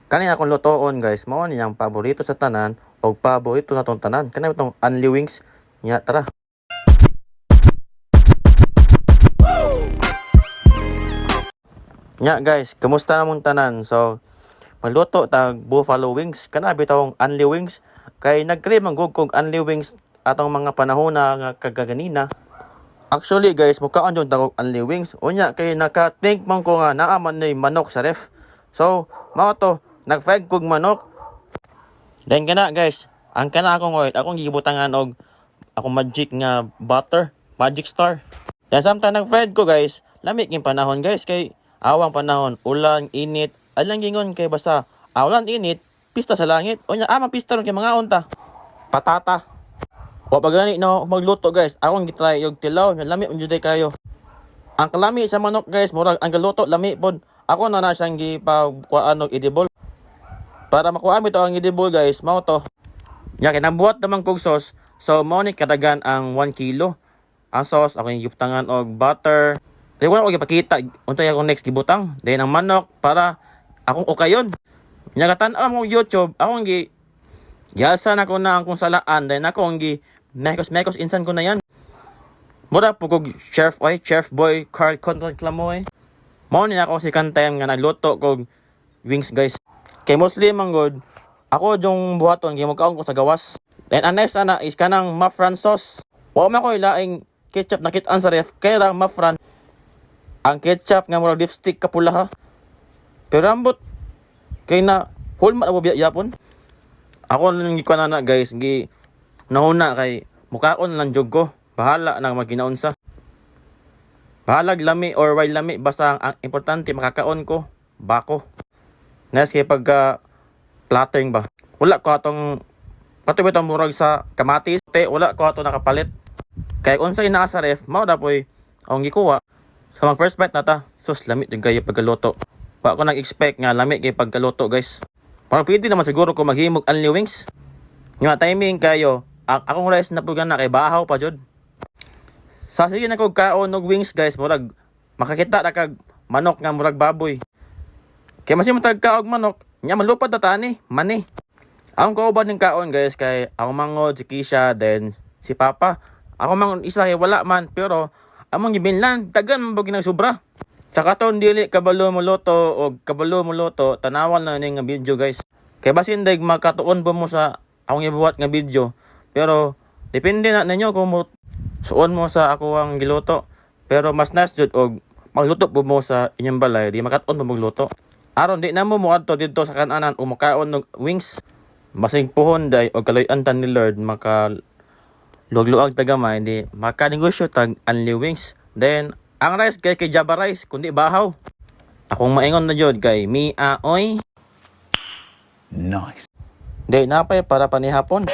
Kanina akong lutoon guys, mao niyang paborito sa tanan o paborito na tong tanan. Kanina itong Only Wings. Nya tara. Nya guys, kumusta namong tanan? So, magluto tag buffalo wings. Kana bitawong Only Wings. Kay nag-crave man gug kog Only Wings atong mga panahon na nga kagaganina. Actually guys, mukhaan yung dagog Only Wings. Unya kay naka-think man ko nga naaman na manok sa ref. So, mao to, nag-fried kog manok. Then kana guys, ang kana akong oil, akong gibutangan og akong magic nga butter, Magic Star. Then samtang nag-fried ko guys, lamig yung panahon guys kay awang panahon, ulan, init, alang gingon kay basta ulan, init, pista sa langit. Unya ama pista ron kay mga unta. Patata. O pag gani na magluto guys, akong gitry yung tilaw, lami un juday kayo. Ang kalami sa manok guys, murag ang galuto lami pod. Ako na siyang gipagkuan og edible. Para makuha mo ito ang edible guys, mao to. Nya kinabuhat naman kog sauce. So mao ni kadagan ang 1 kilo. Ang sauce ako yung gibutangan og butter. Di wala ko gipakita untay akong next gibutang. Then ang manok para akong okayon. Nya katan-aw mo YouTube, akong giasa na ko na ang kung salaan, then akong mekos insan ko na yan. Mura po kog chef boy Carl Conrad Clamoy. Mao ni ako si time nga nagluto kog wings guys. Kay mostly manggod, ako yung buhaton gimugkaon ko sa gawas. Then ang next ana is kanang mafran sauce. Wa man ko ilaing ketchup nakitaan sa ref kay ra mafran. Ang ketchup nga murag lipstick kapula ha. Pero ambot kay na hulma na biya yapon. Ako nang gikuan na guys, nahuna kay mukaon lang jud ko. Bahala na magkinaunsa. Bahalag lami or while lami basta ang importante makakaon ko bako. Nes kay pagka plattering ba. Wala ko atong patuloy itong murag sa kamatis. Wala ko ato nakapalit. Kaya kung sa inaa sa ref, mao dapoy ang gikuha. Sa mga first bite na ta, sus lamit yung kayo pagkaluto. Wa ko nag-expect nga lamit kay pagkaluto guys. Parang pwede naman siguro kung maghimog Only Wings. Nga timing kayo, akong rice na pugan na kay bahaw pa jud. Sa sige na kog kaon og wings guys, murag makakita na kag manok nga murag baboy. Kay masimong tag kaog manok, nya malupad na tani, mani. Ang kauban ning kaon guys kay ako mangod si Kisha then si Papa. Ako mang isa wala man pero among gibinlan tagan man bag sobra. Sa katon dili kabalo mo luto og kabalo mo luto tanawal na ning video guys. Kay basin dag makatuon po mo sa akong gibuhat nga video. Pero depende na ninyo kung suon mo sa ako ang giluto. Pero mas nice jud og magluto po mo sa inyong balay di makatuon mo magluto. Aron di na mo muadto dito sa kananan o makaon og wings. Basing puhon day og kaloy-an tan ni Lord maka lugluag tagamay di makanegosyo tag Only Wings. Then ang rice kay Java rice kundi bahaw. Akong maingon na jud kay mi aoy. Nice. Day napay para panihapon.